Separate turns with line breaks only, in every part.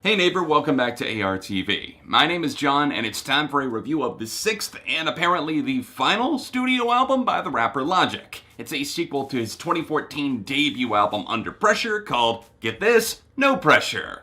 Hey neighbor, welcome back to ARTV. My name is John, and it's time for a review of the sixth and apparently the final studio album by the rapper Logic. It's a sequel to his 2014 debut album Under Pressure called, get this, No Pressure.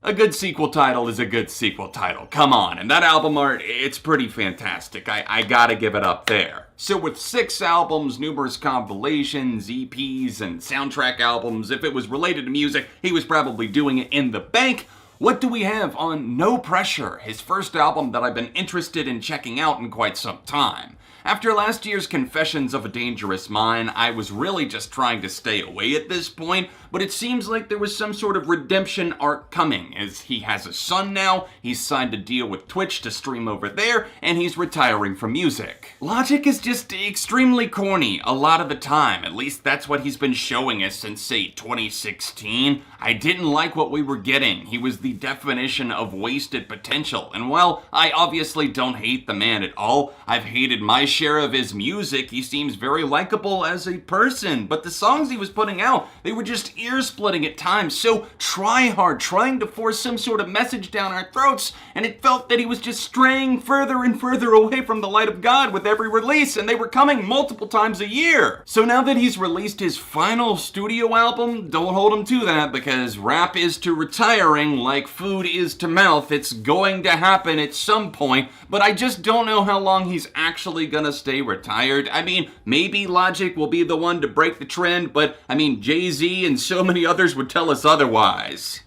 A good sequel title is a good sequel title, come on, and that album art, it's pretty fantastic, I gotta give it up there. So with 6 albums, numerous compilations, EPs, and soundtrack albums, if it was related to music, he was probably doing it in the bank. What do we have on No Pressure, his first album that I've been interested in checking out in quite some time? After last year's Confessions of a Dangerous Mind, I was really just trying to stay away at this point, but it seems like there was some sort of redemption arc coming, as he has a son now, he's signed a deal with Twitch to stream over there, and he's retiring from music. Logic is just extremely corny a lot of the time, at least that's what he's been showing us since, say, 2016. I didn't like what we were getting. He was the definition of wasted potential, and while I obviously don't hate the man at all, I've hated my share of his music. He seems very likable as a person, but the songs he was putting out, they were just ear-splitting at times, so try-hard, trying to force some sort of message down our throats, and it felt that he was just straying further and further away from the light of God with every release, and they were coming multiple times a year. So now that he's released his final studio album, don't hold him to that, because rap is to retiring like food is to mouth. It's going to happen at some point, but I just don't know how long he's actually gonna stay retired. I mean, maybe Logic will be the one to break the trend, but I mean, Jay-Z and so many others would tell us otherwise.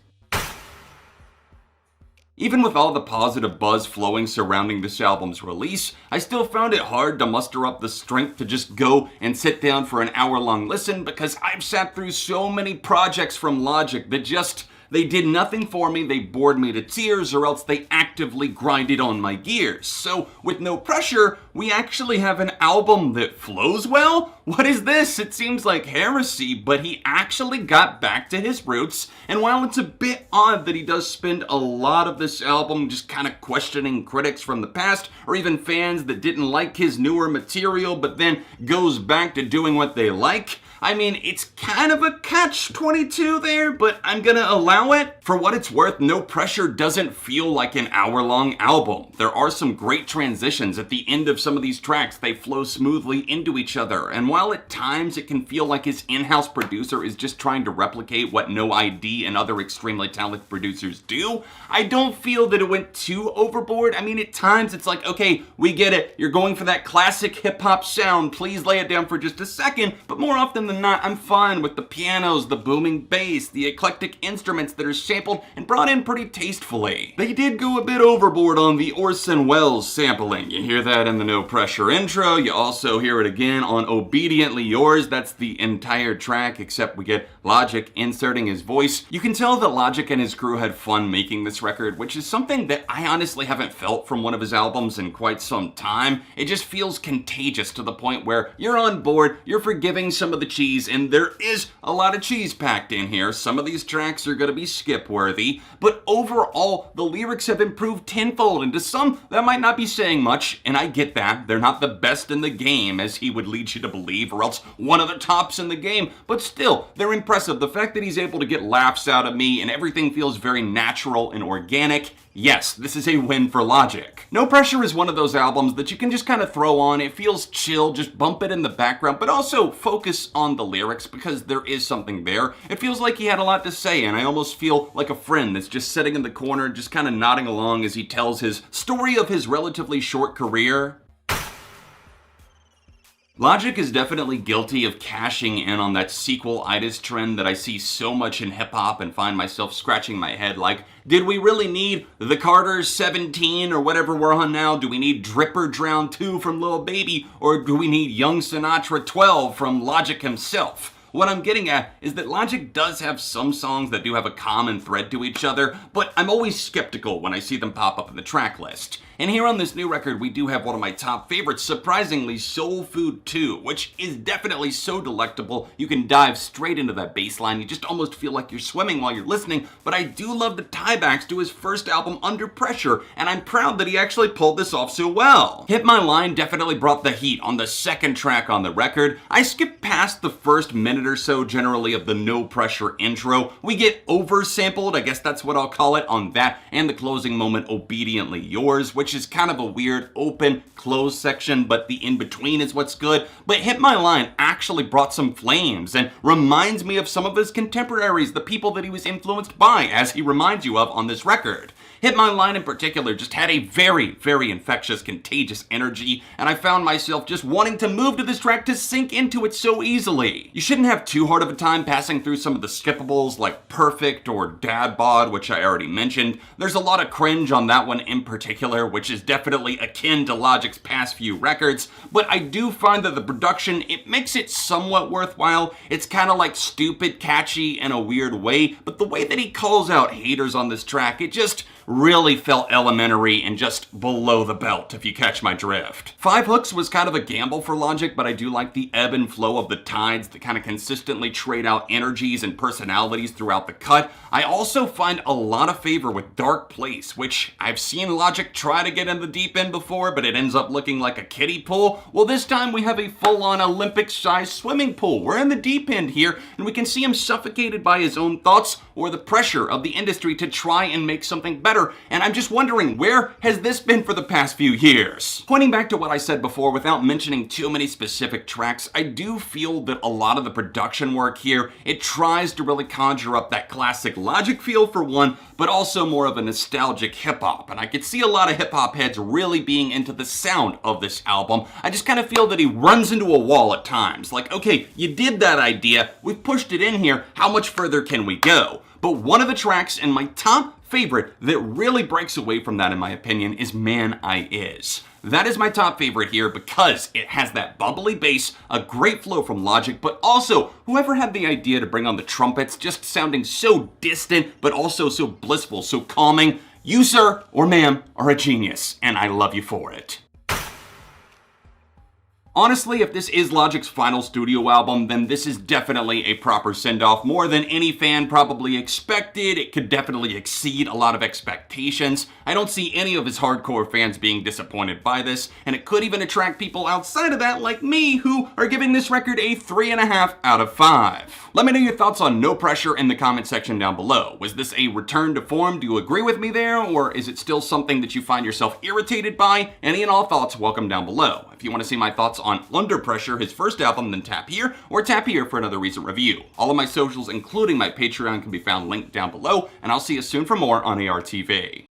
Even with all the positive buzz flowing surrounding this album's release, I still found it hard to muster up the strength to just go and sit down for an hour-long listen, because I've sat through so many projects from Logic that they did nothing for me, they bored me to tears, or else they actively grinded on my gears. So, with No Pressure, we actually have an album that flows well? What is this? It seems like heresy, but he actually got back to his roots, and while it's a bit odd that he does spend a lot of this album just kind of questioning critics from the past, or even fans that didn't like his newer material, but then goes back to doing what they like, I mean, it's kind of a catch-22 there, but I'm gonna allow it. For what it's worth, No Pressure doesn't feel like an hour-long album. There are some great transitions at the end of some of these tracks. They flow smoothly into each other, and while at times it can feel like his in-house producer is just trying to replicate what No ID and other extremely talented producers do, I don't feel that it went too overboard. I mean, at times it's like, okay, we get it. You're going for that classic hip-hop sound. Please lay it down for just a second, but more often than not, I'm fine with the pianos, the booming bass, the eclectic instruments that are sampled and brought in pretty tastefully. They did go a bit overboard on the Orson Welles sampling. You hear that in the No Pressure intro, you also hear it again on Obediently Yours. That's the entire track, except we get Logic inserting his voice. You can tell that Logic and his crew had fun making this record, which is something that I honestly haven't felt from one of his albums in quite some time. It just feels contagious to the point where you're on board, you're forgiving some of the cheese, and there is a lot of cheese packed in here. Some of these tracks are going to be skip-worthy, but overall, the lyrics have improved tenfold, and to some, that might not be saying much, and I get that. They're not the best in the game, as he would lead you to believe, or else one of the tops in the game, but still, they're impressive. The fact that he's able to get laughs out of me, and everything feels very natural and organic, yes, this is a win for Logic. No Pressure is one of those albums that you can just kind of throw on. It feels chill, just bump it in the background, but also focus on the lyrics because there is something there. It feels like he had a lot to say, and I almost feel like a friend that's just sitting in the corner, just kind of nodding along as he tells his story of his relatively short career. Logic is definitely guilty of cashing in on that sequel-itis trend that I see so much in hip-hop and find myself scratching my head like, did we really need The Carters 17 or whatever we're on now? Do we need Drip or Drown 2 from Lil Baby? Or do we need Young Sinatra 12 from Logic himself? What I'm getting at is that Logic does have some songs that do have a common thread to each other, but I'm always skeptical when I see them pop up in the track list. And here on this new record, we do have one of my top favorites, surprisingly, Soul Food 2, which is definitely so delectable. You can dive straight into that bass line. You just almost feel like you're swimming while you're listening, but I do love the tiebacks to his first album, Under Pressure, and I'm proud that he actually pulled this off so well. Hit My Line definitely brought the heat on the second track on the record. I skipped past the first minute minute or so generally of the no pressure intro. We get oversampled, I guess that's what I'll call it, on that, and the closing moment Obediently Yours, which is kind of a weird open close section, but the in-between is what's good. But Hit My Line actually brought some flames and reminds me of some of his contemporaries, the people that he was influenced by, as he reminds you of on this record. Hit My Line in particular just had a very, very infectious, contagious energy, and I found myself just wanting to move to this track to sink into it so easily. You shouldn't have too hard of a time passing through some of the skippables like Perfect or DadBod, which I already mentioned. There's a lot of cringe on that one in particular, which is definitely akin to Logic's past few records, but I do find that the production, it makes it somewhat worthwhile. It's kind of like stupid catchy in a weird way, but the way that he calls out haters on this track, it just really felt elementary and just below the belt, if you catch my drift. Five Hooks was kind of a gamble for Logic, but I do like the ebb and flow of the tides that kind of consistently trade out energies and personalities throughout the cut. I also find a lot of favor with Dark Place, which I've seen Logic try to get in the deep end before, but it ends up looking like a kiddie pool. Well, this time we have a full-on Olympic-sized swimming pool. We're in the deep end here, and we can see him suffocated by his own thoughts or the pressure of the industry to try and make something better. And I'm just wondering, where has this been for the past few years? Pointing back to what I said before, without mentioning too many specific tracks, I do feel that a lot of the production work here, it tries to really conjure up that classic Logic feel for one, but also more of a nostalgic hip-hop. And I could see a lot of hip-hop heads really being into the sound of this album. I just kind of feel that he runs into a wall at times. Like, okay, you did that idea, we've pushed it in here, how much further can we go? But one of the tracks in my top favorite that really breaks away from that, in my opinion, is Man I Is. That is my top favorite here because it has that bubbly bass, a great flow from Logic, but also whoever had the idea to bring on the trumpets just sounding so distant, but also so blissful, so calming. You, sir, or ma'am, are a genius, and I love you for it. Honestly, if this is Logic's final studio album, then this is definitely a proper send-off. More than any fan probably expected. It could definitely exceed a lot of expectations. I don't see any of his hardcore fans being disappointed by this, and it could even attract people outside of that like me who are giving this record a 3.5 out of 5. Let me know your thoughts on No Pressure in the comment section down below. Was this a return to form? Do you agree with me there? Or is it still something that you find yourself irritated by? Any and all thoughts welcome down below. If you want to see my thoughts on Under Pressure, his first album, then tap here, or tap here for another recent review. All of my socials, including my Patreon, can be found linked down below, and I'll see you soon for more on ARTV.